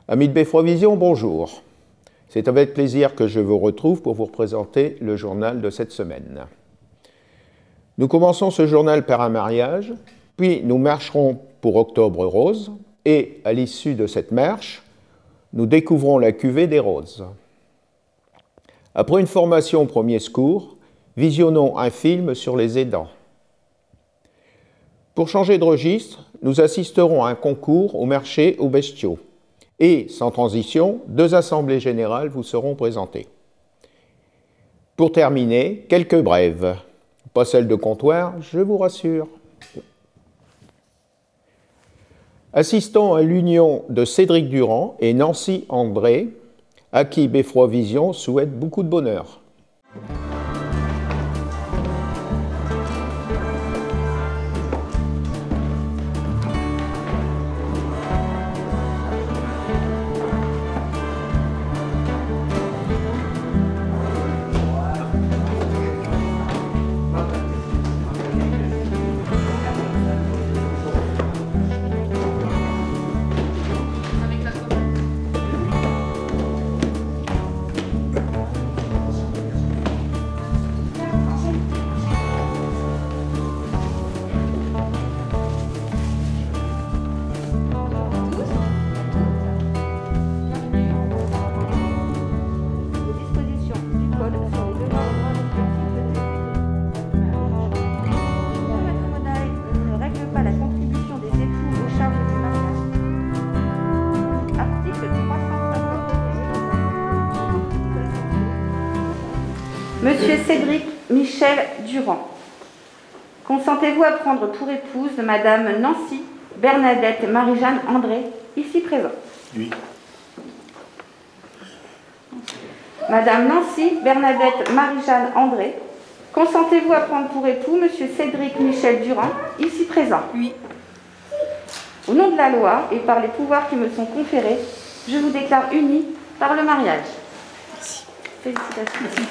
Amis de Beffroi Vision, bonjour. C'est avec plaisir que je vous retrouve pour vous présenter le journal de cette semaine. Nous commençons ce journal par un mariage, puis nous marcherons pour Octobre Rose, et à l'issue de cette marche, nous découvrons la cuvée des roses. Après une formation au premier secours, visionnons un film sur les aidants. Pour changer de registre, nous assisterons à un concours au marché aux bestiaux. Et, sans transition, 2 assemblées générales vous seront présentées. Pour terminer, quelques brèves. Pas celles de comptoir, je vous rassure. Assistons à l'union de Cédric Durand et Nancy André, à qui Beffroi Vision souhaite beaucoup de bonheur. Monsieur Cédric Michel Durand, consentez-vous à prendre pour épouse Madame Nancy Bernadette Marie-Jeanne André, ici présente? Oui. Madame Nancy Bernadette Marie-Jeanne André, consentez-vous à prendre pour époux Monsieur Cédric Michel Durand, ici présent? Oui. Au nom de la loi et par les pouvoirs qui me sont conférés, je vous déclare unis par le mariage. Merci. Félicitations. Merci.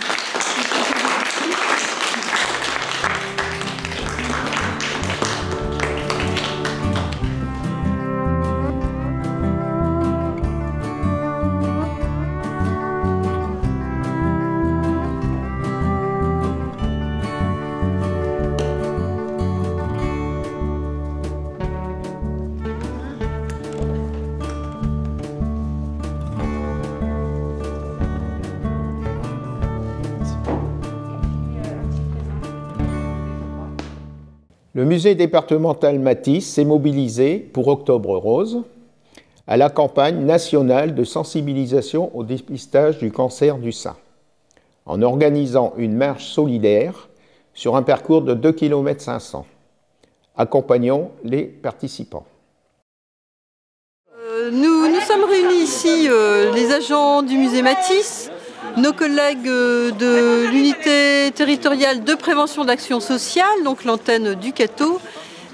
Le musée départemental Matisse s'est mobilisé pour Octobre Rose à la campagne nationale de sensibilisation au dépistage du cancer du sein, en organisant une marche solidaire sur un parcours de 2,5 km. Accompagnons les participants. Nous sommes réunis ici, les agents du musée Matisse, nos collègues de l'unité territoriale de prévention d'action sociale, donc l'antenne du Cateau,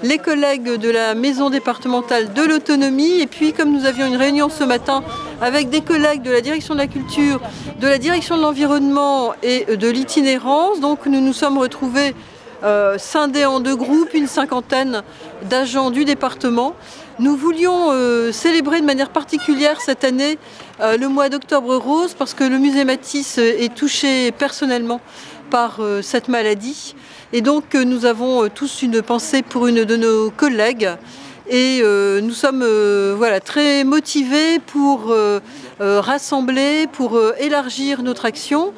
les collègues de la maison départementale de l'autonomie, et puis comme nous avions une réunion ce matin avec des collègues de la direction de la culture, de la direction de l'environnement et de l'itinérance, donc nous nous sommes retrouvés scindés en 2 groupes, une 50aine d'agents du département. Nous voulions célébrer de manière particulière cette année le mois d'Octobre Rose parce que le musée Matisse est touché personnellement par cette maladie. Et donc nous avons tous une pensée pour une de nos collègues et nous sommes voilà, très motivés pour rassembler, pour élargir notre action.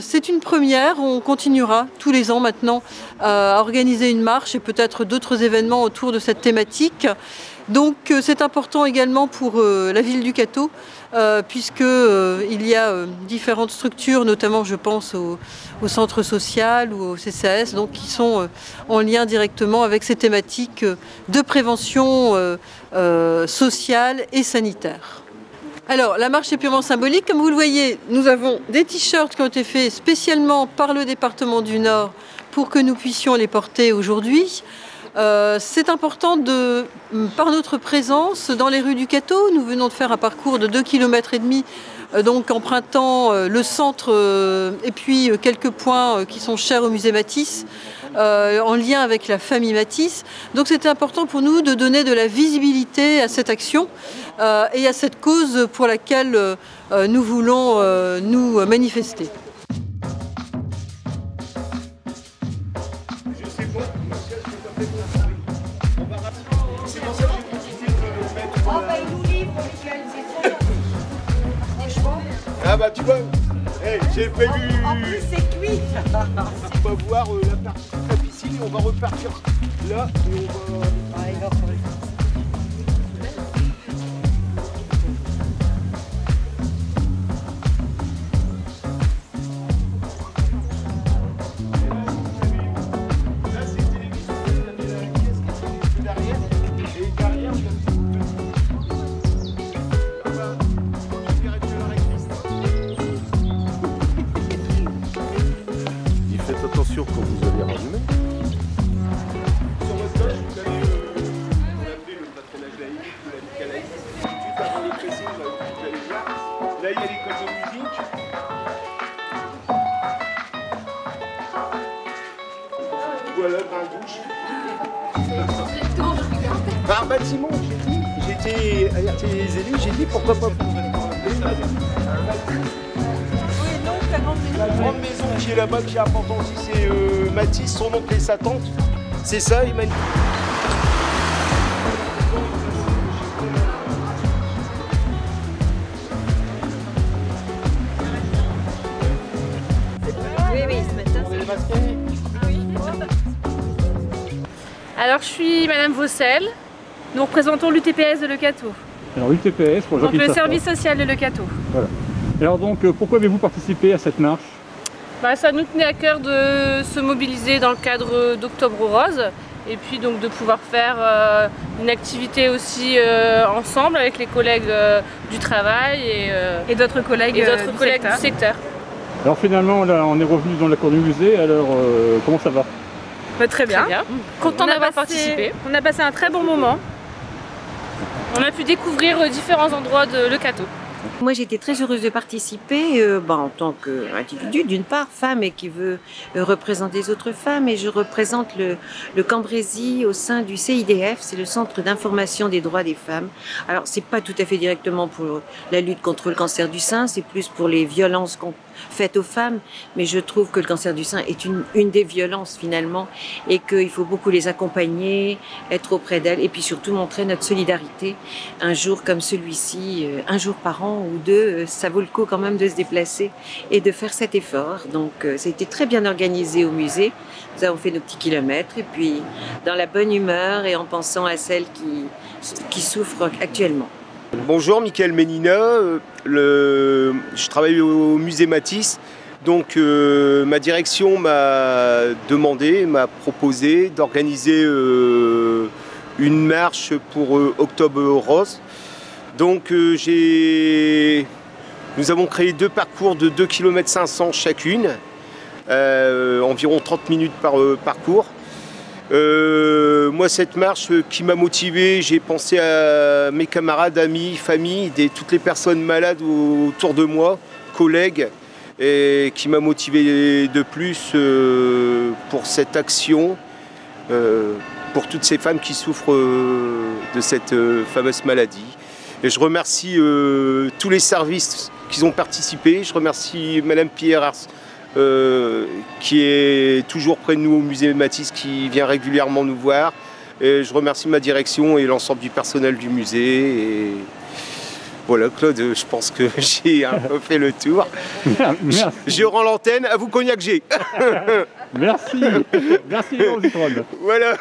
C'est une première, on continuera tous les ans maintenant à organiser une marche et peut-être d'autres événements autour de cette thématique. Donc c'est important également pour la ville du Cateau, puisqu'il y a différentes structures, notamment je pense au centre social ou au CCAS, donc, qui sont en lien directement avec ces thématiques de prévention sociale et sanitaire. Alors, la marche est purement symbolique. Comme vous le voyez, nous avons des t-shirts qui ont été faits spécialement par le département du Nord pour que nous puissions les porter aujourd'hui. C'est important par notre présence dans les rues du Cateau. Nous venons de faire un parcours de 2,5 km, donc empruntant le centre et puis quelques points qui sont chers au musée Matisse. en lien avec la famille Matisse. Donc c'était important pour nous de donner de la visibilité à cette action et à cette cause pour laquelle nous voulons nous manifester. Ah bah tu vois, hey, j'ai prévu... En plus c'est cuit. On va voir la partie de la piscine et on va repartir là et on va... Ah, il va faire le Attention quand vous allez rallumer. Sur votre gauche, vous avez on a appelé le patronage laïque ou l'habitat laïque. Juste avant les pressings, vous allez voir. Là, il y a l'école de musique. Voilà, bain-douche. Par un bâtiment, j'ai été alerté les élus, j'ai dit pourquoi pas pour la grande maison qui est là-bas, qui est importante aussi, c'est Matisse, son oncle et sa tante. C'est ça, Emmanuel. Oui, ce matin. Vous allez masquer ? Alors je suis Madame Vaucel, nous représentons l'UTPS de Leucateau. Alors l'UTPS, pour les gens qui ne le savent service pas. social de Leucateau. Voilà. Alors donc, pourquoi avez-vous participé à cette marche? Ça nous tenait à cœur de se mobiliser dans le cadre d'Octobre Rose et puis donc de pouvoir faire une activité aussi ensemble avec les collègues du travail et d'autres collègues, du secteur. Alors finalement, là, on est revenu dans la cour du musée, alors comment ça va? Très bien. Content d'avoir participé. On a passé un très bon moment. On a pu découvrir différents endroits de Leucateau. Moi, j'étais très heureuse de participer en tant qu'individu, d'une part, femme et qui veut représenter les autres femmes. Et je représente le Cambrésis au sein du CIDF, c'est le Centre d'information des droits des femmes. Alors, c'est pas tout à fait directement pour la lutte contre le cancer du sein, c'est plus pour les violences faites aux femmes. Mais je trouve que le cancer du sein est une des violences finalement et qu'il faut beaucoup les accompagner, être auprès d'elles et puis surtout montrer notre solidarité. Un jour comme celui-ci, un jour par an ou deux, ça vaut le coup quand même de se déplacer et de faire cet effort. Donc ça a été très bien organisé au musée. Nous avons fait nos petits kilomètres et puis dans la bonne humeur et en pensant à celles qui souffrent actuellement. Bonjour, Michael Ménina, je travaille au musée Matisse. Donc ma direction m'a proposé d'organiser une marche pour Octobre Rose. Donc nous avons créé 2 parcours de 2,5 km chacune, environ 30 minutes par parcours. Moi, cette marche qui m'a motivé, j'ai pensé à mes camarades, amis, famille, toutes les personnes malades autour de moi, collègues, et qui m'a motivé de plus pour cette action, pour toutes ces femmes qui souffrent de cette fameuse maladie. Et je remercie tous les services qui ont participé. Je remercie Madame Pierre qui est toujours près de nous au musée Matisse, qui vient régulièrement nous voir. Et je remercie ma direction et l'ensemble du personnel du musée. Et voilà, Claude, je pense que j'ai un peu fait le tour. Merci. Je rends l'antenne à vous, Cognac G. Merci. Merci, Léon Zitron. Voilà.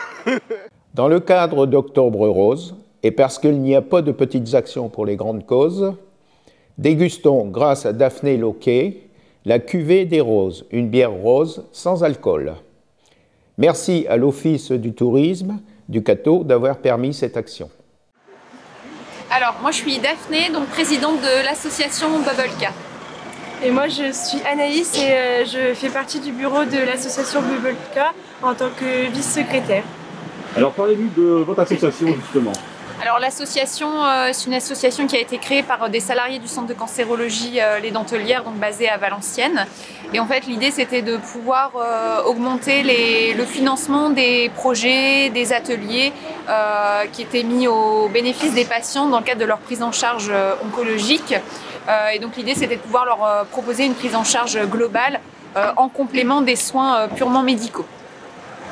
Dans le cadre d'Octobre Rose, et parce qu'il n'y a pas de petites actions pour les grandes causes, dégustons, grâce à Daphné Loquet, la cuvée des roses, une bière rose sans alcool. Merci à l'Office du tourisme du Cateau d'avoir permis cette action. Alors, moi je suis Daphné, donc présidente de l'association Bubbleca. Et moi je suis Anaïs et je fais partie du bureau de l'association Bubbleca en tant que vice-secrétaire. Alors parlez-nous de votre association justement. Alors l'association, c'est une association qui a été créée par des salariés du centre de cancérologie Les Dentelières, donc basé à Valenciennes. Et en fait, l'idée, c'était de pouvoir augmenter le financement des projets, des ateliers qui étaient mis au bénéfice des patients dans le cadre de leur prise en charge oncologique. Et donc l'idée, c'était de pouvoir leur proposer une prise en charge globale en complément des soins purement médicaux.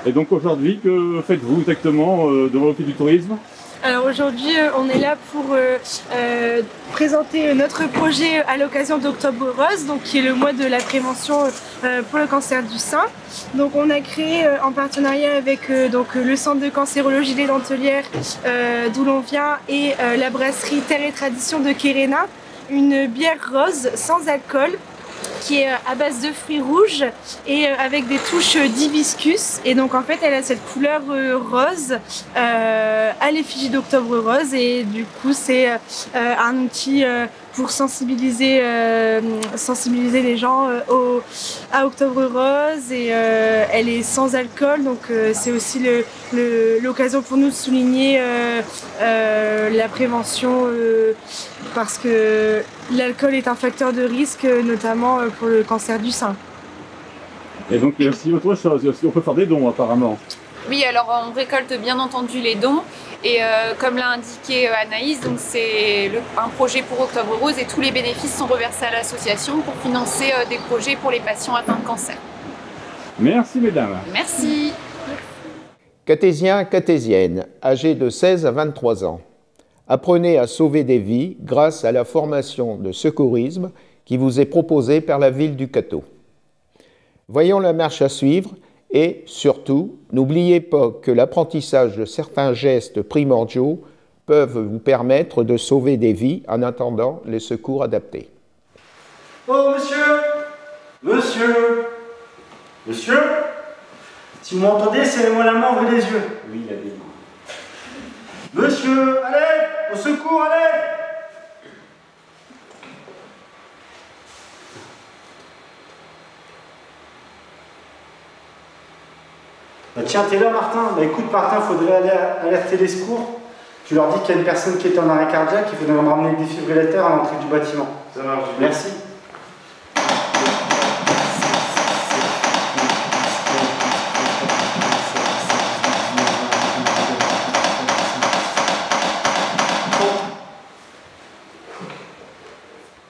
Et donc aujourd'hui, que faites-vous exactement dans l'Office du tourisme? Alors aujourd'hui, on est là pour présenter notre projet à l'occasion d'Octobre Rose, donc qui est le mois de la prévention pour le cancer du sein. Donc on a créé en partenariat avec donc, le centre de cancérologie des Dentelières d'où l'on vient et la brasserie Terre et Tradition de Kérena, une bière rose sans alcool qui est à base de fruits rouges et avec des touches d'hibiscus. Et donc en fait elle a cette couleur rose à l'effigie d'Octobre Rose, et du coup c'est un outil pour sensibiliser les gens à Octobre Rose, et elle est sans alcool, donc c'est aussi l'occasion pour nous de souligner la prévention parce que l'alcool est un facteur de risque, notamment pour le cancer du sein. Et donc il y a aussi autre chose, on peut faire des dons apparemment. Oui, alors on récolte bien entendu les dons, et comme l'a indiqué Anaïs, donc c'est un projet pour Octobre Rose, et tous les bénéfices sont reversés à l'association pour financer des projets pour les patients atteints de cancer. Merci mesdames. Merci. Cathésiens, cathésiennes, âgés de 16 à 23 ans, apprenez à sauver des vies grâce à la formation de secourisme qui vous est proposée par la ville du Cateau. Voyons la marche à suivre et, surtout, n'oubliez pas que l'apprentissage de certains gestes primordiaux peuvent vous permettre de sauver des vies en attendant les secours adaptés. Oh, monsieur! Monsieur! Monsieur! Si vous m'entendez, serrez-moi la main, ouvrez les yeux. Oui, il y a des mains. Monsieur! À l'aide! Au secours, à l'aide! Bah tiens, t'es là, Martin. Bah écoute, Martin, il faudrait aller alerter les secours. Tu leur dis qu'il y a une personne qui est en arrêt cardiaque, il faudrait me ramener le défibrillateur à l'entrée du bâtiment. Ça marche. Merci.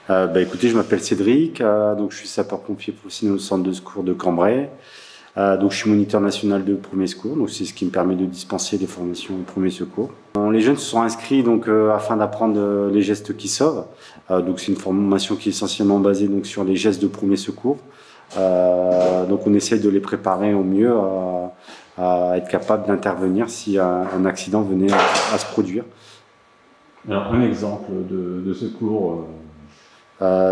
Bah écoutez, je m'appelle Cédric, donc je suis sapeur-pompier professionnel au centre de secours de Cambrai. Donc je suis moniteur national de premier secours, donc c'est ce qui me permet de dispenser des formations au premier secours. Les jeunes se sont inscrits donc afin d'apprendre les gestes qui sauvent. Donc c'est une formation qui est essentiellement basée donc sur les gestes de premier secours. Donc on essaie de les préparer au mieux à être capable d'intervenir si un accident venait à se produire. Alors un exemple de secours.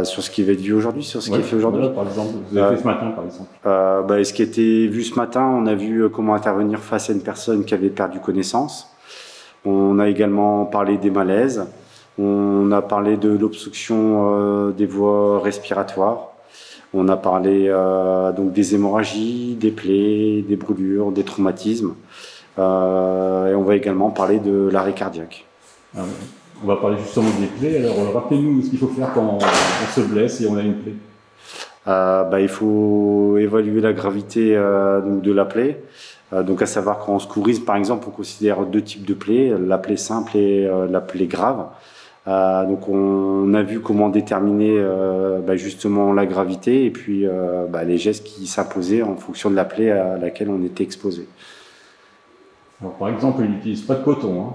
Sur ce qui va être vu aujourd'hui, sur ce qui est fait aujourd'hui. Voilà, par exemple, vous avez fait ce matin, par exemple. Ce qui a été vu ce matin, on a vu comment intervenir face à une personne qui avait perdu connaissance. On a également parlé des malaises. On a parlé de l'obstruction des voies respiratoires. On a parlé donc des hémorragies, des plaies, des brûlures, des traumatismes. Et on va également parler de l'arrêt cardiaque. Ah ouais. On va parler justement des plaies. Alors, rappelez-nous ce qu'il faut faire quand on se blesse et on a une plaie. Il faut évaluer la gravité donc de la plaie. Donc, à savoir qu'en secourisme, par exemple, on considère deux types de plaies, la plaie simple et la plaie grave. Donc, on a vu comment déterminer justement la gravité et puis les gestes qui s'imposaient en fonction de la plaie à laquelle on était exposé. Alors, par exemple, ils n'utilisent pas de coton, hein.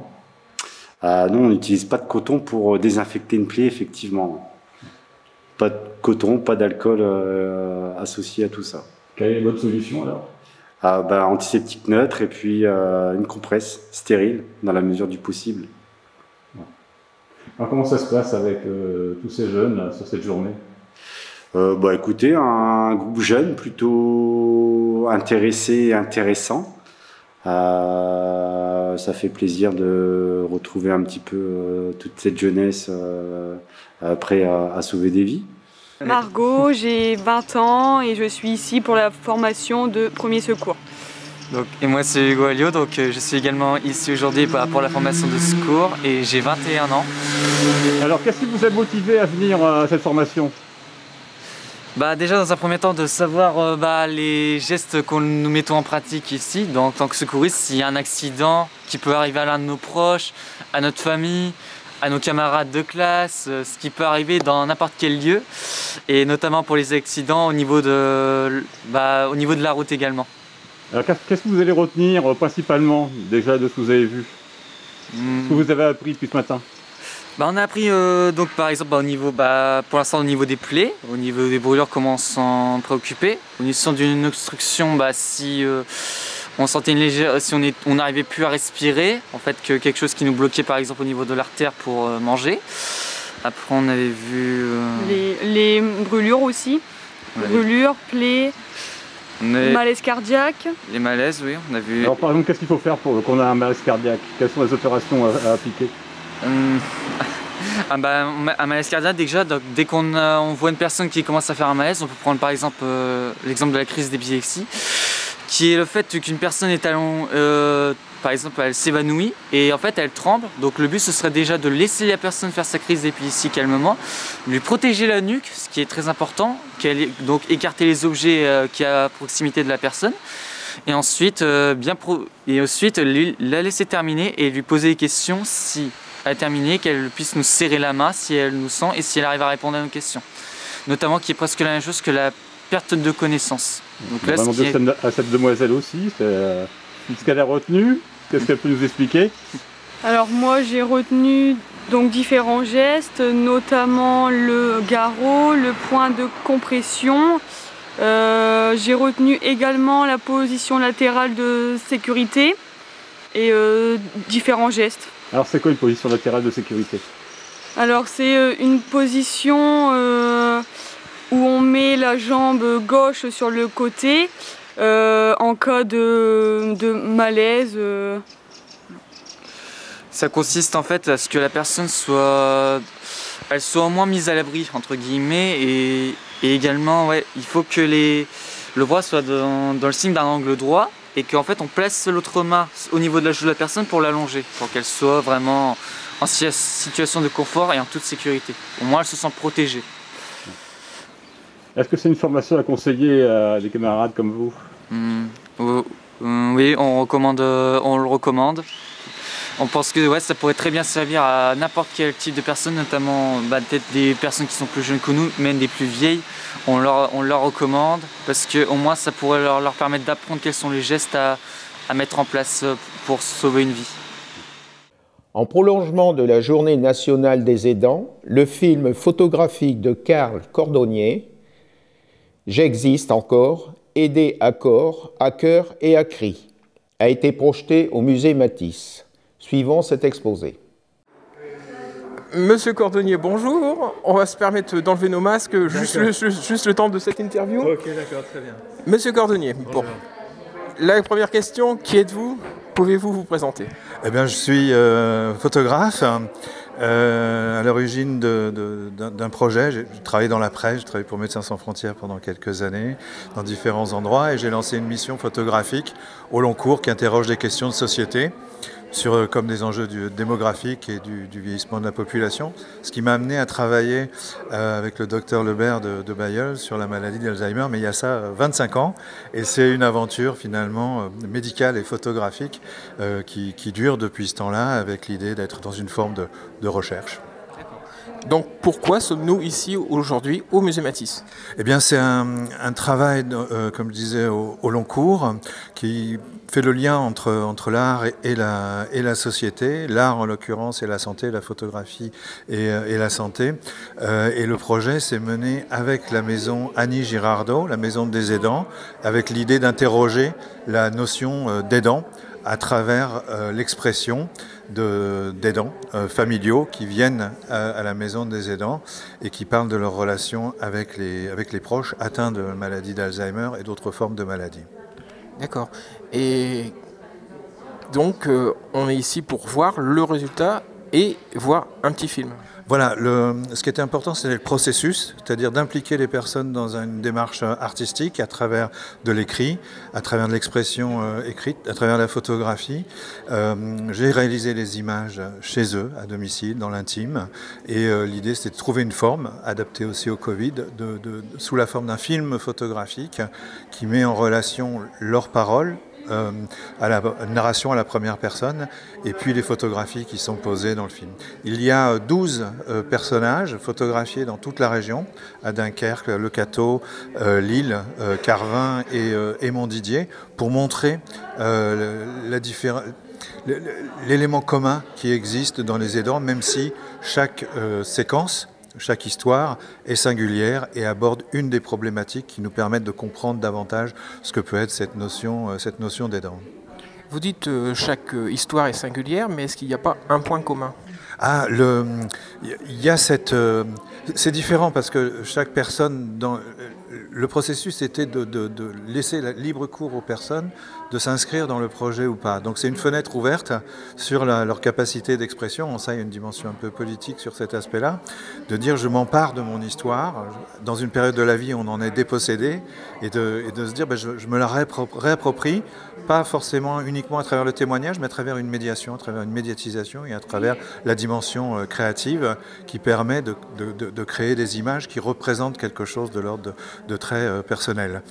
Non, on n'utilise pas de coton pour désinfecter une plaie, effectivement. Pas de coton, pas d'alcool associé à tout ça. Quelle est votre solution alors? Antiseptique neutre et puis une compresse stérile dans la mesure du possible. Alors, comment ça se passe avec tous ces jeunes là, sur cette journée? Écoutez, un groupe jeune plutôt intéressé et intéressant. Ça fait plaisir de retrouver un petit peu toute cette jeunesse prête à sauver des vies. Margot, j'ai 20 ans et je suis ici pour la formation de premier secours. Et moi c'est Hugo Alliot, donc je suis également ici aujourd'hui pour la formation de secours et j'ai 21 ans. Alors qu'est-ce qui vous a motivé à venir à cette formation ? Déjà dans un premier temps de savoir les gestes que nous mettons en pratique ici. Donc en tant que secouriste, s'il y a un accident qui peut arriver à l'un de nos proches, à notre famille, à nos camarades de classe, ce qui peut arriver dans n'importe quel lieu, et notamment pour les accidents au niveau de la route également. Alors qu'est-ce que vous allez retenir principalement déjà de ce que vous avez vu ? Ce que vous avez appris depuis ce matin ? On a appris donc par exemple au niveau, pour l'instant au niveau des plaies, au niveau des brûlures, comment s'en préoccuper. Au niveau d'une obstruction, si on sentait une légère, si on n'arrivait plus à respirer, en fait que quelque chose qui nous bloquait par exemple au niveau de l'artère pour manger. Après on avait vu les brûlures aussi, brûlures, plaies, malaise cardiaque. Les malaises, oui, on a vu. Alors par exemple, qu'est-ce qu'il faut faire pour qu'on ait un malaise cardiaque? Quelles sont les opérations à appliquer? Un malaise cardiaque, déjà, dès qu'on voit une personne qui commence à faire un malaise, on peut prendre par exemple l'exemple de la crise d'épilepsie, qui est le fait qu'une personne est par exemple, elle s'évanouit et en fait elle tremble. Donc le but ce serait déjà de laisser la personne faire sa crise d'épilepsie calmement, lui protéger la nuque, ce qui est très important, donc écarter les objets qui sont à proximité de la personne. Et ensuite, la laisser terminer et lui poser des questions si elle a terminé, qu'elle puisse nous serrer la main si elle nous sent et si elle arrive à répondre à nos questions. Notamment qui est presque la même chose que la perte de connaissance. Donc là, à cette demoiselle aussi, ce qu'elle a retenu, qu'est-ce qu'elle peut nous expliquer? Alors moi j'ai retenu donc différents gestes, notamment le garrot, le point de compression. J'ai retenu également la position latérale de sécurité et différents gestes. Alors c'est quoi une position latérale de sécurité? Alors c'est une position où on met la jambe gauche sur le côté en cas de malaise. Ça consiste en fait à ce que la personne soit au moins mise à l'abri entre guillemets et également il faut que le bras soit dans le signe d'un angle droit et qu'en fait on place l'autre main au niveau de la joue de la personne pour l'allonger, pour qu'elle soit vraiment en situation de confort et en toute sécurité. Au moins elle se sent protégée. Est-ce que c'est une formation à conseiller à des camarades comme vous? Oui, on le recommande. On pense que ça pourrait très bien servir à n'importe quel type de personnes, notamment peut-être des personnes qui sont plus jeunes que nous, même des plus vieilles. On leur recommande parce qu'au moins ça pourrait leur permettre d'apprendre quels sont les gestes à mettre en place pour sauver une vie. En prolongement de la Journée nationale des aidants, le film photographique de Karl Cordonnier, J'existe encore, aider à corps, à cœur et à cri, a été projeté au musée Matisse. Suivons cet exposé. Monsieur Cordonnier, bonjour. On va se permettre d'enlever nos masques juste le temps de cette interview. Ok, d'accord, très bien. Monsieur Cordonnier, bon. La première question, qui êtes-vous? Pouvez-vous vous présenter? Eh bien, je suis photographe. À l'origine d'un projet, j'ai travaillé dans la presse, j'ai travaillé pour Médecins sans frontières pendant quelques années, dans différents endroits, et j'ai lancé une mission photographique au long cours qui interroge des questions de société, comme des enjeux démographiques et du vieillissement de la population, ce qui m'a amené à travailler avec le docteur Lebert de Bailleul sur la maladie d'Alzheimer, mais il y a ça 25 ans, et c'est une aventure finalement médicale et photographique qui dure depuis ce temps-là, avec l'idée d'être dans une forme de recherche. Donc pourquoi sommes-nous ici aujourd'hui au musée Matisse? Eh bien c'est un travail, comme je disais, au long cours, qui fait le lien entre l'art et la société, l'art en l'occurrence et la santé, la photographie et la santé. Et le projet s'est mené avec la maison Annie Girardot, la maison des aidants, avec l'idée d'interroger la notion d'aidant à travers l'expression d'aidants familiaux qui viennent à la maison des aidants et qui parlent de leur relation avec les proches atteints de maladie d'Alzheimer et d'autres formes de maladies. D'accord. Et donc on est ici pour voir le résultat et voir un petit film. Voilà, ce qui était important, c'était le processus, c'est-à-dire d'impliquer les personnes dans une démarche artistique à travers de l'écrit, à travers de l'expression écrite, à travers la photographie. J'ai réalisé les images chez eux, à domicile, dans l'intime, et l'idée c'était de trouver une forme, adaptée aussi au Covid, sous la forme d'un film photographique qui met en relation leurs paroles, à la narration à la première personne et puis les photographies qui sont posées dans le film. Il y a 12 personnages photographiés dans toute la région, à Dunkerque, Le Cateau, Lille, Carvin et Montdidier, pour montrer l'élément commun qui existe dans les aidants, même si chaque séquence, chaque histoire est singulière et aborde une des problématiques qui nous permettent de comprendre davantage ce que peut être cette notion d'aidant. Vous dites chaque histoire est singulière, mais est-ce qu'il n'y a pas un point commun? Ah, il y a c'est différent parce que chaque personne, le processus était de laisser la libre cours aux personnes de s'inscrire dans le projet ou pas. Donc c'est une fenêtre ouverte sur leur capacité d'expression. En ça, il y a une dimension un peu politique sur cet aspect-là, de dire je m'empare de mon histoire. Dans une période de la vie, on en est dépossédé, et de se dire je me la réapproprie, pas forcément uniquement à travers le témoignage, mais à travers une médiation, à travers une médiatisation et à travers la dimension créative qui permet de créer des images qui représentent quelque chose de l'ordre de très personnel.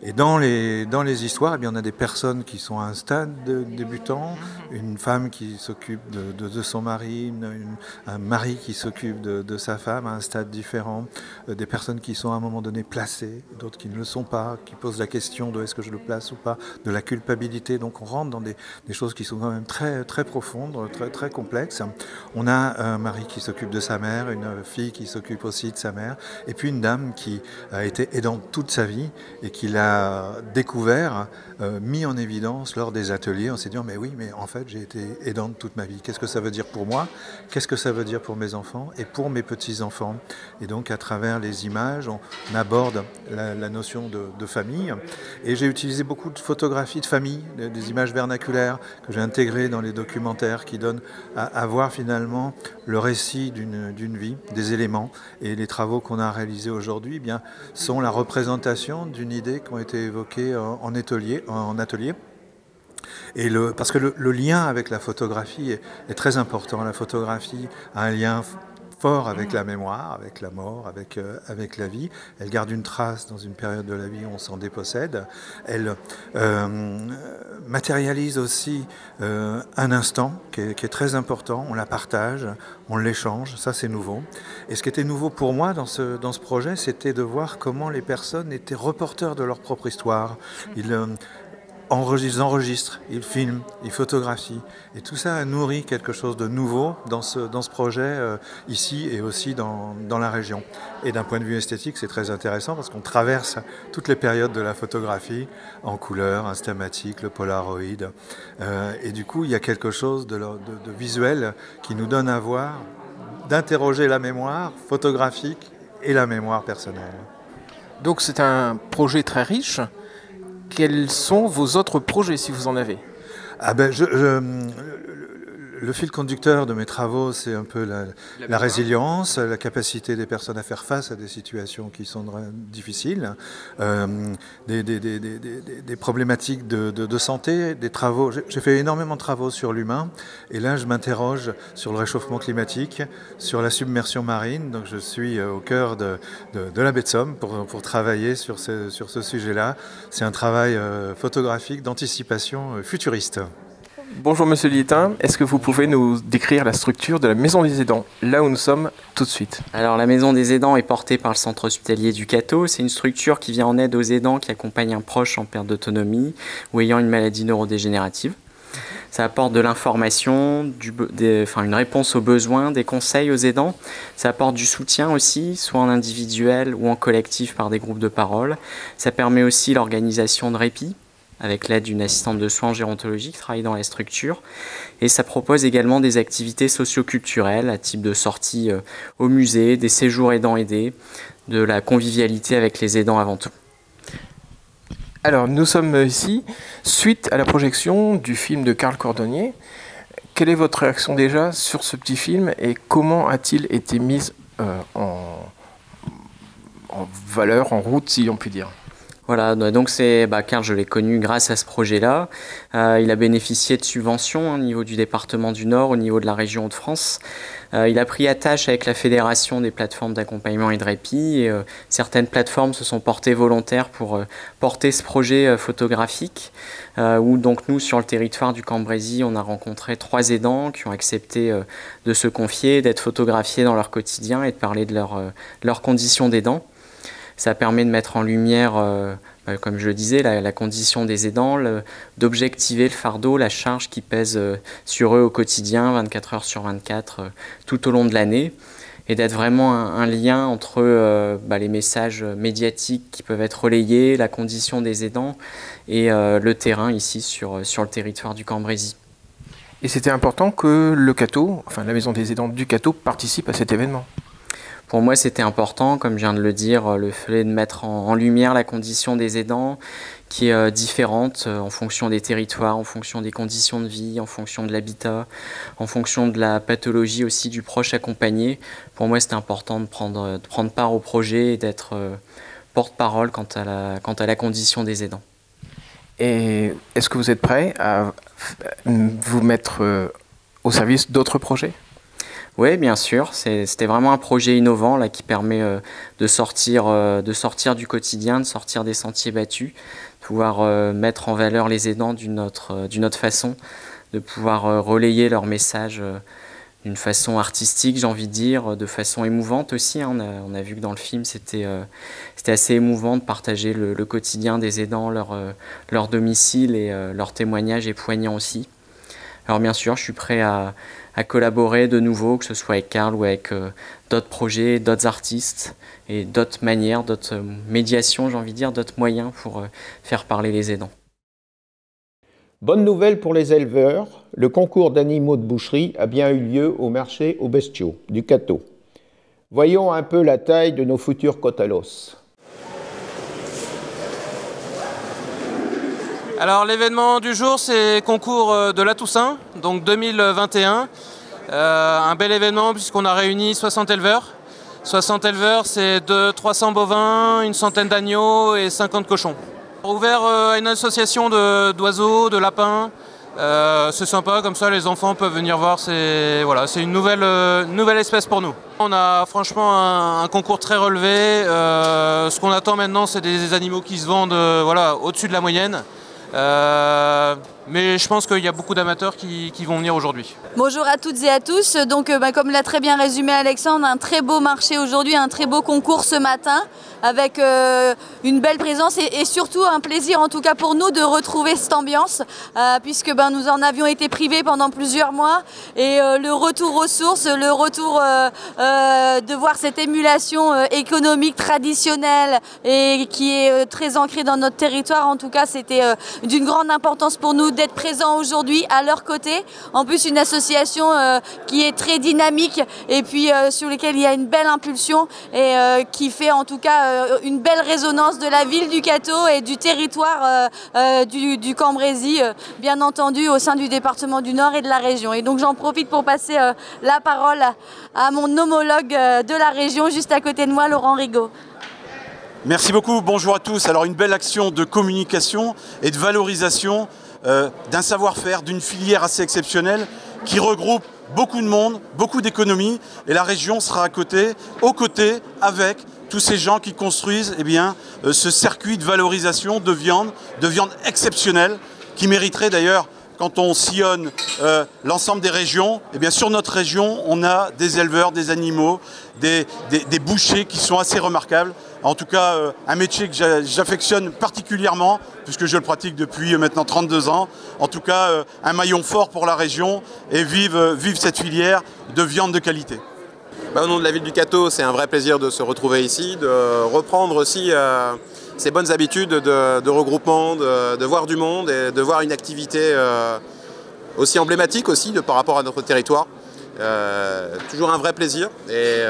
Et dans les histoires, eh bien, on a des personnes qui sont à un stade débutant, une femme qui s'occupe de son mari, un mari qui s'occupe de sa femme à un stade différent, des personnes qui sont à un moment donné placées, d'autres qui ne le sont pas, qui posent la question de est-ce que je le place ou pas, de la culpabilité. Donc on rentre dans des choses qui sont quand même très, très profondes, très, très complexes. On a un mari qui s'occupe de sa mère, une fille qui s'occupe aussi de sa mère, et puis une dame qui a été aidante toute sa vie et qui l'a découvert, mis en évidence lors des ateliers. On s'est dit mais oui, mais en fait j'ai été aidante toute ma vie. Qu'est-ce que ça veut dire pour moi? Qu'est-ce que ça veut dire pour mes enfants et pour mes petits-enfants? Et donc à travers les images, on aborde la notion de famille. Et j'ai utilisé beaucoup de photographies de famille, des images vernaculaires que j'ai intégrées dans les documentaires qui donnent à voir finalement le récit d'une vie, des éléments. Et les travaux qu'on a réalisés aujourd'hui, eh bien, sont la représentation d'une idée qui ont été évoquées en atelier. Et parce que le lien avec la photographie est très important. La photographie a un lien fort avec la mémoire, avec la mort, avec la vie. Elle garde une trace dans une période de la vie où on s'en dépossède. Elle matérialise aussi un instant qui est très important. On la partage, on l'échange, ça c'est nouveau. Et ce qui était nouveau pour moi dans ce projet, c'était de voir comment les personnes étaient reporters de leur propre histoire. Ils enregistrent, ils filment, ils photographient. Et tout ça a nourri quelque chose de nouveau dans ce projet ici et aussi dans la région. Et d'un point de vue esthétique, c'est très intéressant parce qu'on traverse toutes les périodes de la photographie en couleur, instamatique, le polaroid. Et du coup, il y a quelque chose de visuel qui nous donne à voir, d'interroger la mémoire photographique et la mémoire personnelle. Donc c'est un projet très riche. Quels sont vos autres projets, si vous en avez? Le fil conducteur de mes travaux, c'est un peu la résilience, la capacité des personnes à faire face à des situations qui sont difficiles, des problématiques de santé, des travaux. J'ai fait énormément de travaux sur l'humain, et là je m'interroge sur le réchauffement climatique, sur la submersion marine. Donc je suis au cœur de la baie de Somme pour travailler sur ce sujet-là. C'est un travail photographique d'anticipation futuriste. Bonjour Monsieur Lietin, est-ce que vous pouvez nous décrire la structure de la Maison des Aidants, là où nous sommes tout de suite? Alors la Maison des Aidants est portée par le centre hospitalier du Cateau. C'est une structure qui vient en aide aux aidants qui accompagnent un proche en perte d'autonomie ou ayant une maladie neurodégénérative. Ça apporte de l'information, une réponse aux besoins, des conseils aux aidants. Ça apporte du soutien aussi, soit en individuel ou en collectif par des groupes de parole. Ça permet aussi l'organisation de répit, avec l'aide d'une assistante de soins gérontologiques qui travaille dans la structure. Et ça propose également des activités socio-culturelles à type de sorties au musée, des séjours aidants-aidés, de la convivialité avec les aidants avant tout. Alors nous sommes ici suite à la projection du film de Karl Cordonnier. quelle est votre réaction déjà sur ce petit film et comment a-t-il été mis en valeur, en route, si on peut dire? Voilà, donc Karl, je l'ai connu grâce à ce projet-là. Il a bénéficié de subventions au niveau du département du Nord, au niveau de la région Hauts-de-France. Il a pris attache avec la Fédération des plateformes d'accompagnement et de répit. Et, certaines plateformes se sont portées volontaires pour porter ce projet photographique. Où donc nous, sur le territoire du Cambrésis, on a rencontré 3 aidants qui ont accepté de se confier, d'être photographiés dans leur quotidien et de parler de leurs conditions d'aidants. Ça permet de mettre en lumière, comme je le disais, la condition des aidants, d'objectiver le fardeau, la charge qui pèse sur eux au quotidien, 24 heures sur 24, tout au long de l'année, et d'être vraiment un lien entre les messages médiatiques qui peuvent être relayés, la condition des aidants, et le terrain ici sur le territoire du Cambrésis. Et c'était important que le CATO, enfin la Maison des aidants du CATO, participe à cet événement. Pour moi, c'était important, comme je viens de le dire, le fait de mettre en lumière la condition des aidants qui est différente en fonction des territoires, en fonction des conditions de vie, en fonction de l'habitat, en fonction de la pathologie aussi du proche accompagné. Pour moi, c'était important de prendre part au projet et d'être porte-parole quant à la condition des aidants. Et est-ce que vous êtes prêt à vous mettre au service d'autres projets ? Oui, bien sûr. C'était vraiment un projet innovant là, qui permet de sortir du quotidien, de sortir des sentiers battus, de pouvoir mettre en valeur les aidants d'une autre façon, de pouvoir relayer leurs messages d'une façon artistique, j'ai envie de dire, de façon émouvante aussi. Hein. On a vu que dans le film, c'était assez émouvant de partager le quotidien des aidants, leur domicile et leur témoignage est poignant aussi. Alors bien sûr, je suis prêt à collaborer de nouveau, que ce soit avec Karl ou avec d'autres projets, d'autres artistes et d'autres manières, d'autres médiations, j'ai envie de dire, d'autres moyens pour faire parler les aidants. Bonne nouvelle pour les éleveurs, le concours d'animaux de boucherie a bien eu lieu au marché aux bestiaux du CATO. Voyons un peu la taille de nos futurs côtes à l'os. Alors l'événement du jour, c'est concours de la Toussaint, donc 2021. Un bel événement puisqu'on a réuni 60 éleveurs. 60 éleveurs, c'est 300 bovins, une centaine d'agneaux et 50 cochons. Ouvert à une association d'oiseaux, de lapins. C'est sympa, comme ça les enfants peuvent venir voir, c'est une nouvelle espèce pour nous. On a franchement un concours très relevé. Ce qu'on attend maintenant, c'est des animaux qui se vendent au-dessus de la moyenne. Mais je pense qu'il y a beaucoup d'amateurs qui vont venir aujourd'hui. Bonjour à toutes et à tous. Donc, comme l'a très bien résumé Alexandre, un très beau marché aujourd'hui, un très beau concours ce matin, avec une belle présence et surtout un plaisir, en tout cas pour nous, de retrouver cette ambiance, puisque nous en avions été privés pendant plusieurs mois. Et le retour aux sources, le retour de voir cette émulation économique traditionnelle et qui est très ancrée dans notre territoire, en tout cas, c'était d'une grande importance pour nous d'être présents aujourd'hui à leur côté. En plus, une association qui est très dynamique et puis sur laquelle il y a une belle impulsion et qui fait en tout cas une belle résonance de la ville du CATO et du territoire du Cambrésis, bien entendu au sein du département du Nord et de la région. Et donc j'en profite pour passer la parole à mon homologue de la région juste à côté de moi, Laurent Rigaud. Merci beaucoup, bonjour à tous. Alors une belle action de communication et de valorisation d'un savoir-faire, d'une filière assez exceptionnelle qui regroupe beaucoup de monde, beaucoup d'économies et la région sera aux côtés avec tous ces gens qui construisent ce circuit de valorisation de viande exceptionnelle qui mériterait d'ailleurs, quand on sillonne l'ensemble des régions, sur notre région, on a des éleveurs, des animaux, des bouchers qui sont assez remarquables. En tout cas, un métier que j'affectionne particulièrement, puisque je le pratique depuis maintenant 32 ans. En tout cas, un maillon fort pour la région et vive cette filière de viande de qualité. Au nom de la ville du CATO, c'est un vrai plaisir de se retrouver ici, de reprendre aussi ces bonnes habitudes de regroupement, de voir du monde et de voir une activité aussi emblématique aussi par rapport à notre territoire. Toujours un vrai plaisir et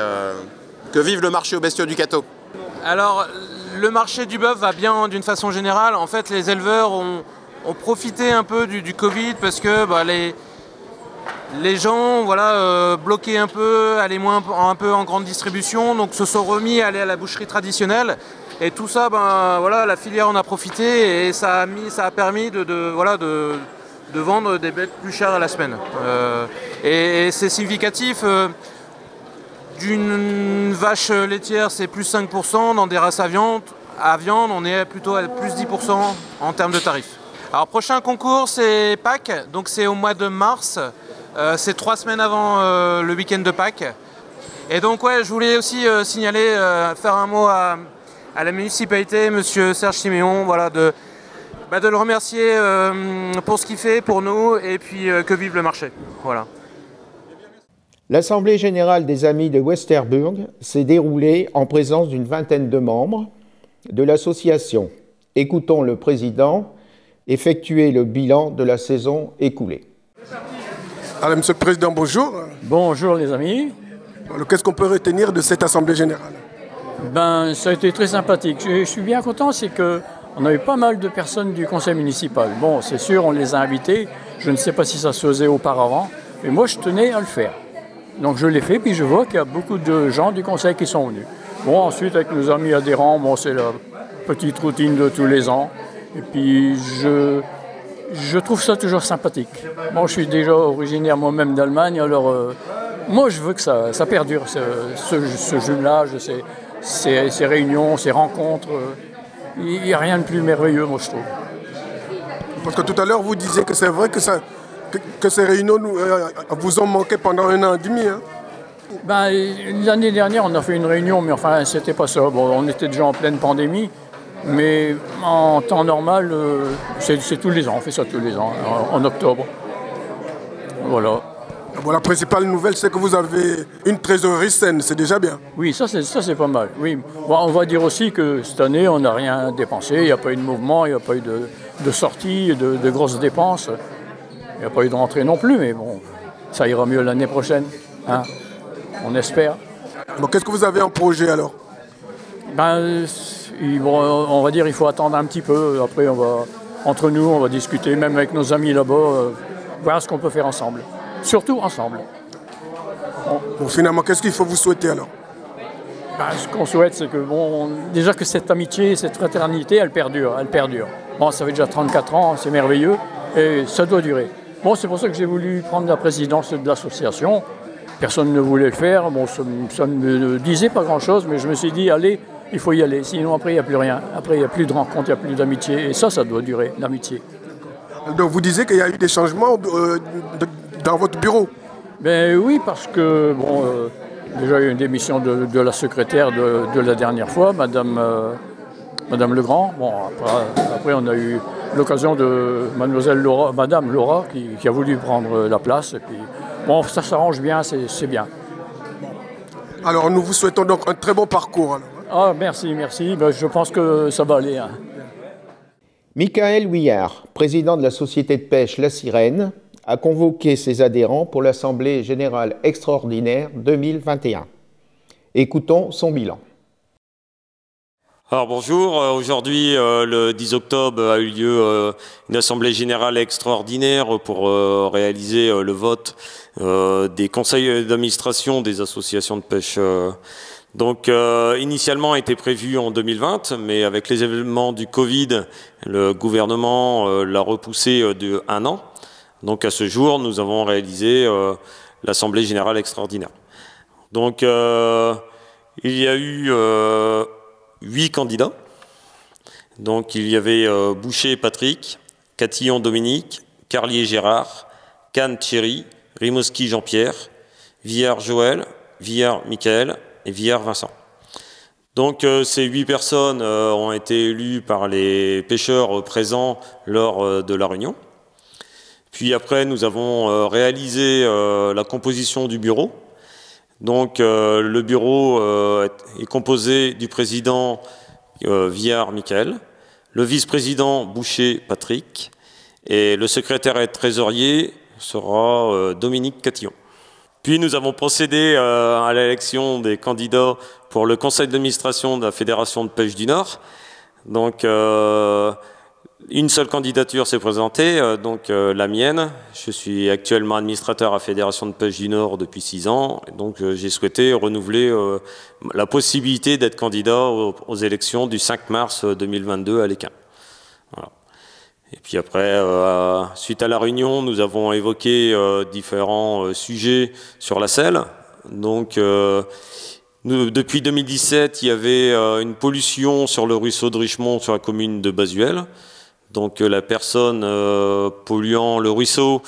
que vive le marché aux bestiaux du CATO. Alors, le marché du bœuf va bien d'une façon générale. En fait, les éleveurs ont profité un peu du Covid parce que les gens voilà, bloquaient un peu, allaient un peu en grande distribution, donc se sont remis à aller à la boucherie traditionnelle. Et tout ça, ben, voilà, la filière en a profité et ça a permis de vendre des bêtes plus chères à la semaine. Et c'est significatif. D'une vache laitière, c'est plus 5%. Dans des races à viande, on est plutôt à plus 10% en termes de tarifs. Alors, prochain concours, c'est Pâques. Donc, c'est au mois de mars. C'est 3 semaines avant le week-end de Pâques. Et donc, ouais, je voulais aussi signaler, faire un mot à la municipalité, monsieur Serge Siméon, voilà, de le remercier pour ce qu'il fait pour nous et puis que vive le marché. Voilà. L'Assemblée générale des Amis de Westerburg s'est déroulée en présence d'une vingtaine de membres de l'association. Écoutons le président effectuer le bilan de la saison écoulée. Alors, Monsieur le Président, bonjour. Bonjour les amis. Qu'est-ce qu'on peut retenir de cette Assemblée générale? Ben, ça a été très sympathique. Je suis bien content, c'est qu'on a eu pas mal de personnes du conseil municipal. Bon, c'est sûr, on les a invités. Je ne sais pas si ça se faisait auparavant, mais moi je tenais à le faire. Donc je l'ai fait, puis je vois qu'il y a beaucoup de gens du conseil qui sont venus. Bon, ensuite, avec nos amis adhérents, bon, c'est la petite routine de tous les ans. Et puis, je trouve ça toujours sympathique. Bon, je suis déjà originaire moi-même d'Allemagne, alors moi, je veux que ça perdure, ce jumelage, ces réunions, ces rencontres. Il n'y a rien de plus merveilleux, moi, je trouve. Parce que tout à l'heure, vous disiez que c'est vrai que ces réunions vous ont manqué pendant 1 an et demi. Hein? Ben, l'année dernière, on a fait une réunion, mais enfin, c'était pas ça. Bon, on était déjà en pleine pandémie, mais en temps normal, c'est tous les ans. On fait ça tous les ans, en octobre. Voilà. Bon, la principale nouvelle, c'est que vous avez une trésorerie saine, c'est déjà bien. Oui, ça c'est pas mal. Oui. Bon, on va dire aussi que cette année, on n'a rien dépensé. Il n'y a pas eu de mouvement, il n'y a pas eu de sortie, de grosses dépenses. Il n'y a pas eu de rentrée non plus, mais bon, ça ira mieux l'année prochaine. Hein, on espère. Bon, qu'est-ce que vous avez en projet alors? Ben, on va dire qu'il faut attendre un petit peu. Après, entre nous, on va discuter, même avec nos amis là-bas, voir ce qu'on peut faire ensemble. Surtout ensemble. Bon, finalement, qu'est-ce qu'il faut vous souhaiter alors? Ben, ce qu'on souhaite, c'est que déjà que cette amitié, cette fraternité, elle perdure. Bon, ça fait déjà 34 ans, c'est merveilleux, et ça doit durer. Bon, c'est pour ça que j'ai voulu prendre la présidence de l'association. Personne ne voulait le faire, bon, ça ne me disait pas grand-chose, mais je me suis dit, allez, il faut y aller, sinon après il n'y a plus rien. Après il n'y a plus de rencontres, il n'y a plus d'amitié, et ça doit durer, l'amitié. Donc vous disiez qu'il y a eu des changements dans votre bureau? Ben oui, parce que, déjà il y a eu une démission de la secrétaire de la dernière fois, Madame Legrand. Bon, après on a eu l'occasion de Madame Laura qui a voulu prendre la place. Et puis, bon, ça s'arrange bien, c'est bien. Alors nous vous souhaitons donc un très bon parcours. Alors. Ah, merci. Ben, je pense que ça va aller. Hein. Michael Huillard, président de la société de pêche La Sirène, a convoqué ses adhérents pour l'Assemblée générale extraordinaire 2021. Écoutons son bilan. Alors bonjour, aujourd'hui le 10 octobre a eu lieu une assemblée générale extraordinaire pour réaliser le vote des conseils d'administration des associations de pêche. Donc initialement était prévu en 2020, mais avec les événements du Covid, le gouvernement l'a repoussé de 1 an. Donc à ce jour, nous avons réalisé l'assemblée générale extraordinaire. Donc il y a eu 8 candidats. Donc il y avait Boucher Patrick, Catillon Dominique, Carlier Gérard, Kahn Thierry, Rimouski Jean-Pierre, Villard Joël, Villard Michael et Villard Vincent. Donc ces 8 personnes ont été élues par les pêcheurs présents lors de la réunion. Puis après, nous avons réalisé la composition du bureau. Donc le bureau est composé du président Villard Michael, le vice-président Boucher Patrick et le secrétaire et trésorier sera Dominique Catillon. Puis nous avons procédé à l'élection des candidats pour le conseil d'administration de la Fédération de pêche du Nord. Donc Une seule candidature s'est présentée, donc la mienne. Je suis actuellement administrateur à Fédération de pêche du Nord depuis 6 ans. Donc j'ai souhaité renouveler la possibilité d'être candidat aux élections du 5 mars 2022 à l'Équin. Voilà. Et puis après, suite à la réunion, nous avons évoqué différents sujets sur la Selle. Donc depuis 2017, il y avait une pollution sur le ruisseau de Richemont sur la commune de Basuel. Donc la personne polluant le ruisseau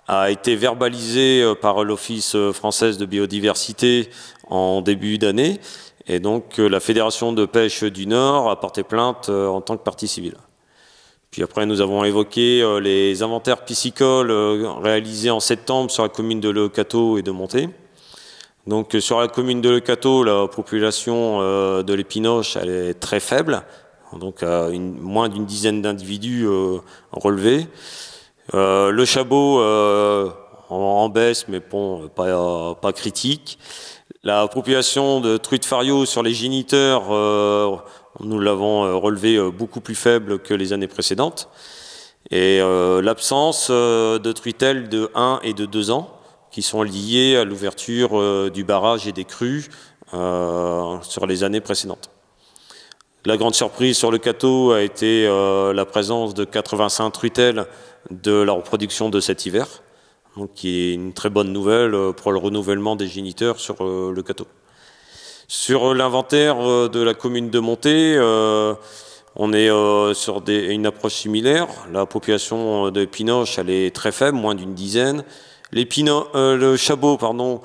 a été verbalisée par l'Office française de biodiversité en début d'année. Et donc la Fédération de pêche du Nord a porté plainte en tant que partie civile. Puis après, nous avons évoqué les inventaires piscicoles réalisés en septembre sur la commune de Le-Cateau et de Monté. Donc sur la commune de Le-Cateau, la population de l'Épinoche, elle est très faible. Donc moins d'une dizaine d'individus relevés. Le Chabot en baisse, mais bon, pas critique. La population de truites fario sur les géniteurs, nous l'avons relevé beaucoup plus faible que les années précédentes. Et l'absence de truitelles de 1 et de 2 ans, qui sont liées à l'ouverture du barrage et des crues sur les années précédentes. La grande surprise sur le Cateau a été la présence de 85 truitelles de la reproduction de cet hiver, donc qui est une très bonne nouvelle pour le renouvellement des géniteurs sur le Cateau. Sur l'inventaire de la commune de Monté, on est sur une approche similaire. La population de Pinoche, elle est très faible, moins d'une dizaine. Le Chabot, pardon,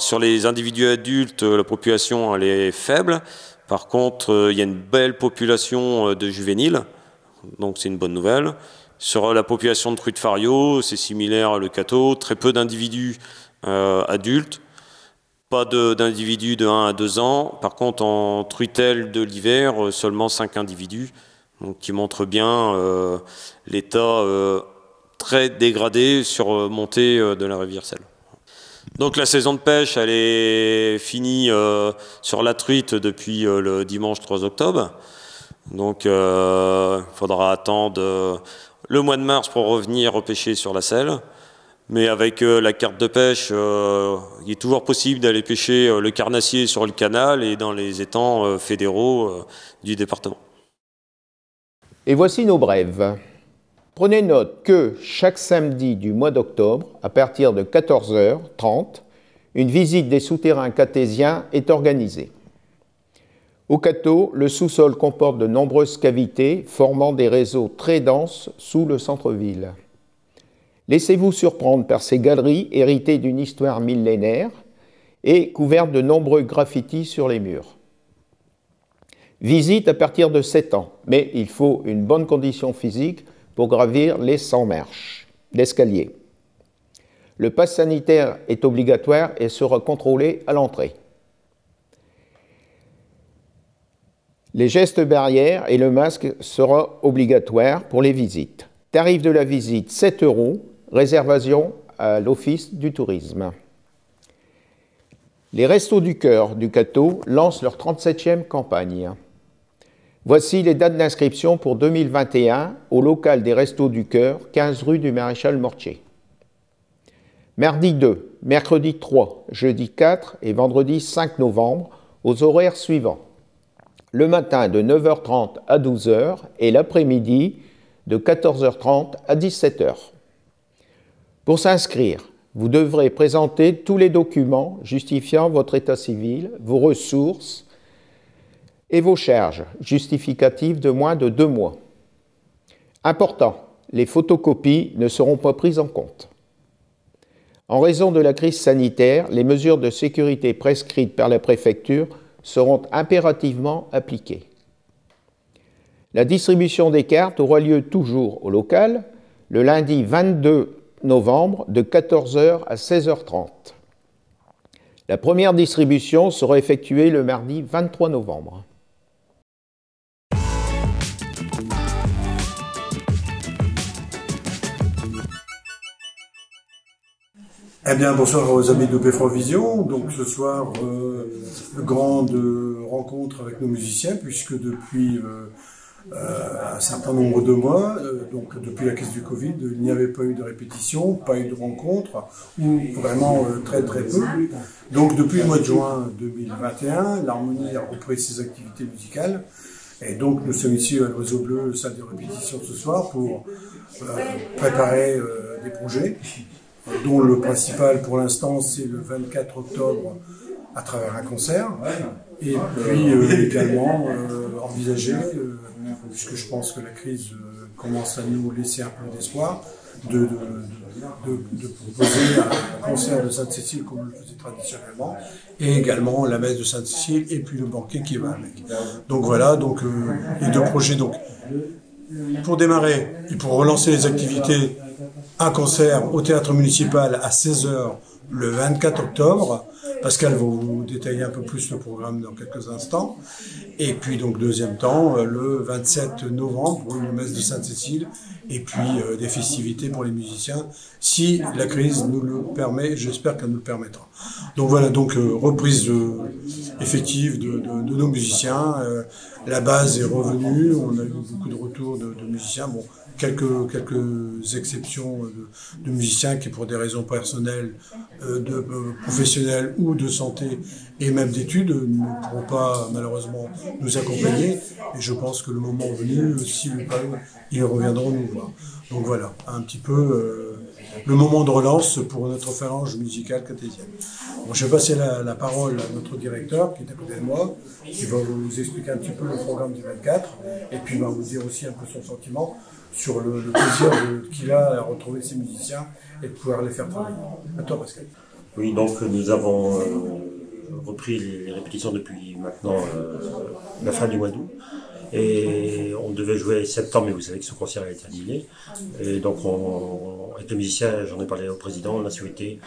sur les individus adultes, la population elle est faible. Par contre, il y a une belle population de juvéniles, donc c'est une bonne nouvelle. Sur la population de truites fario, c'est similaire à Le Cateau, très peu d'individus adultes, pas d'individus de 1 à 2 ans. Par contre, en truitelle de l'hiver, seulement 5 individus, donc qui montrent bien l'état très dégradé sur montée de la rivière Selle. Donc la saison de pêche, elle est finie sur la truite depuis le dimanche 3 octobre. Donc il faudra attendre le mois de mars pour revenir repêcher sur la Selle. Mais avec la carte de pêche, il est toujours possible d'aller pêcher le carnassier sur le canal et dans les étangs fédéraux du département. Et voici nos brèves. Prenez note que chaque samedi du mois d'octobre, à partir de 14h30, une visite des souterrains catésiens est organisée. Au Cateau, le sous-sol comporte de nombreuses cavités formant des réseaux très denses sous le centre-ville. Laissez-vous surprendre par ces galeries héritées d'une histoire millénaire et couvertes de nombreux graffitis sur les murs. Visite à partir de 7 ans, mais il faut une bonne condition physique pour gravir les 100 marches d'escalier. Le pass sanitaire est obligatoire et sera contrôlé à l'entrée. Les gestes barrières et le masque sera obligatoire pour les visites. Tarif de la visite 7 €, réservation à l'Office du tourisme. Les Restos du Cœur du Cateau lancent leur 37e campagne. Voici les dates d'inscription pour 2021 au local des Restos du Cœur, 15 rue du Maréchal Mortier. Mardi 2, mercredi 3, jeudi 4 et vendredi 5 novembre aux horaires suivants. Le matin de 9h30 à 12h et l'après-midi de 14h30 à 17h. Pour s'inscrire, vous devrez présenter tous les documents justifiant votre état civil, vos ressources et vos charges justificatives de moins de 2 mois. Important, les photocopies ne seront pas prises en compte. En raison de la crise sanitaire, les mesures de sécurité prescrites par la préfecture seront impérativement appliquées. La distribution des cartes aura lieu toujours au local, le lundi 22 novembre de 14h à 16h30. La première distribution sera effectuée le mardi 23 novembre. Eh bien, bonsoir aux amis de Befrovision. Donc ce soir, grande rencontre avec nos musiciens, puisque depuis un certain nombre de mois. Donc depuis la crise du Covid, il n'y avait pas eu de répétition, pas eu de rencontres, ou vraiment très très peu. Donc depuis le mois de juin 2021, l'Harmonie a repris ses activités musicales. Et donc nous sommes ici à l'Oiseau Bleu, salle de répétition ce soir, pour préparer des projets, dont le principal pour l'instant c'est le 24 octobre à travers un concert. Et puis également envisager, puisque je pense que la crise commence à nous laisser un peu d'espoir, de proposer un concert de Sainte-Cécile comme on le faisait traditionnellement, et également la messe de Sainte-Cécile et puis le banquet qui va avec. Donc voilà, donc, les deux projets. Donc, pour démarrer et pour relancer les activités, un concert au théâtre municipal à 16h le 24 octobre. Pascal va vous détailler un peu plus le programme dans quelques instants. Et puis donc deuxième temps, le 27 novembre, pour une messe de Sainte-Cécile, et puis des festivités pour les musiciens, si la crise nous le permet, j'espère qu'elle nous le permettra. Donc voilà, donc reprise effective de nos musiciens. La base est revenue, on a eu beaucoup de retours de musiciens. Bon, quelques exceptions de musiciens qui, pour des raisons personnelles, professionnelles ou de santé et même d'études, ne pourront pas malheureusement nous accompagner. Et je pense que le moment venu, s'ils le peuvent, ils reviendront nous voir. Donc voilà, un petit peu le moment de relance pour notre phalange musicale cartésienne. Bon, je vais passer la parole à notre directeur qui est à côté de moi, qui va vous expliquer un petit peu le programme du 24 et puis va vous dire aussi un peu son sentiment sur le plaisir qu'il a à retrouver ses musiciens et de pouvoir les faire travailler. À toi, Pascal. Oui, donc nous avons repris les répétitions depuis maintenant la fin du mois d'août. Et on devait jouer septembre, mais vous savez que ce concert a été annulé. Et donc, avec le musicien, j'en ai parlé au président, on a souhaité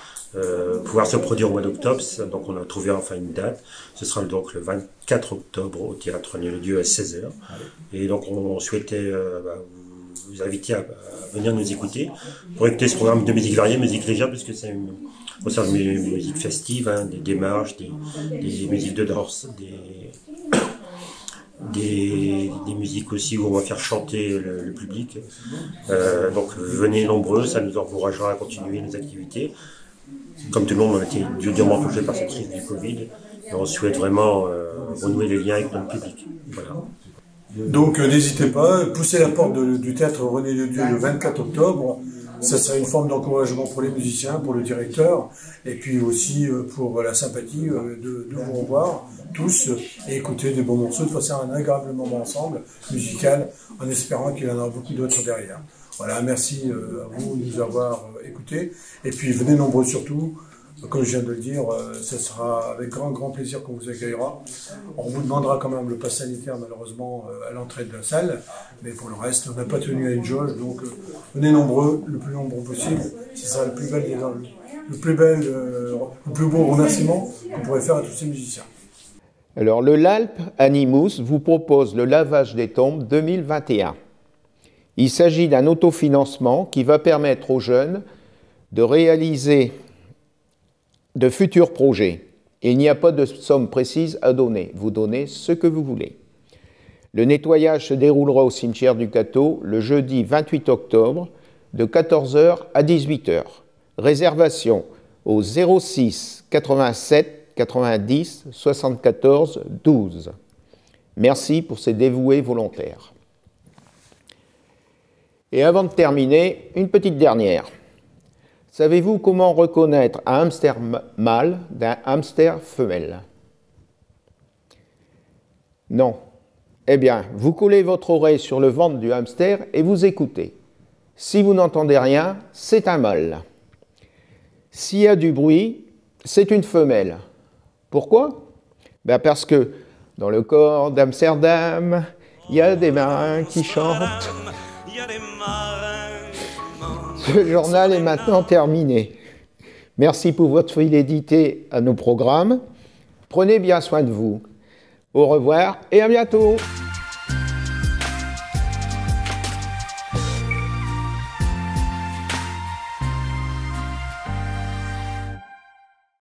pouvoir se produire au mois d'octobre. Donc, on a trouvé enfin une date. Ce sera donc le 24 octobre au théâtre Néo-Dieu à 16h. Et donc, on souhaitait vous inviter à venir nous écouter pour écouter ce programme de musique variée, musique légère, puisque c'est un concert de musique festive, hein, des démarches, des musiques de danse, des musiques aussi où on va faire chanter le public. Donc venez nombreux, ça nous encouragera à continuer nos activités. Comme tout le monde, on a été durement touché par cette crise du Covid et on souhaite vraiment renouer les liens avec notre public. Voilà. Donc n'hésitez pas, poussez la porte du théâtre René de Dieu le 24 octobre. Ça sera une forme d'encouragement pour les musiciens, pour le directeur, et puis aussi pour la sympathie de vous revoir tous et écouter des bons morceaux, de passer un agréable moment ensemble, musical, en espérant qu'il y en aura beaucoup d'autres derrière. Voilà, merci à vous de nous avoir écoutés, et puis venez nombreux surtout. Comme je viens de le dire, ce sera avec grand plaisir qu'on vous accueillera. On vous demandera quand même le pass sanitaire malheureusement à l'entrée de la salle, mais pour le reste, on n'a pas tenu à une jauge, donc venez nombreux, le plus nombreux possible. Ce sera le plus beau remerciement qu'on pourrait faire à tous ces musiciens. Alors le LALP Animus vous propose le lavage des tombes 2021. Il s'agit d'un autofinancement qui va permettre aux jeunes de réaliser de futurs projets. Il n'y a pas de somme précise à donner. Vous donnez ce que vous voulez. Le nettoyage se déroulera au cimetière du Cateau le jeudi 28 octobre de 14h à 18h. Réservation au 06 87 90 74 12. Merci pour ces dévoués volontaires. Et avant de terminer, une petite dernière. Savez-vous comment reconnaître un hamster mâle d'un hamster femelle? Non. Eh bien, vous collez votre oreille sur le ventre du hamster et vous écoutez. Si vous n'entendez rien, c'est un mâle. S'il y a du bruit, c'est une femelle. Pourquoi? Ben parce que dans le corps d'Amsterdam, il y a des marins qui chantent. Ce journal est maintenant terminé. Merci pour votre fidélité à nos programmes. Prenez bien soin de vous. Au revoir et à bientôt.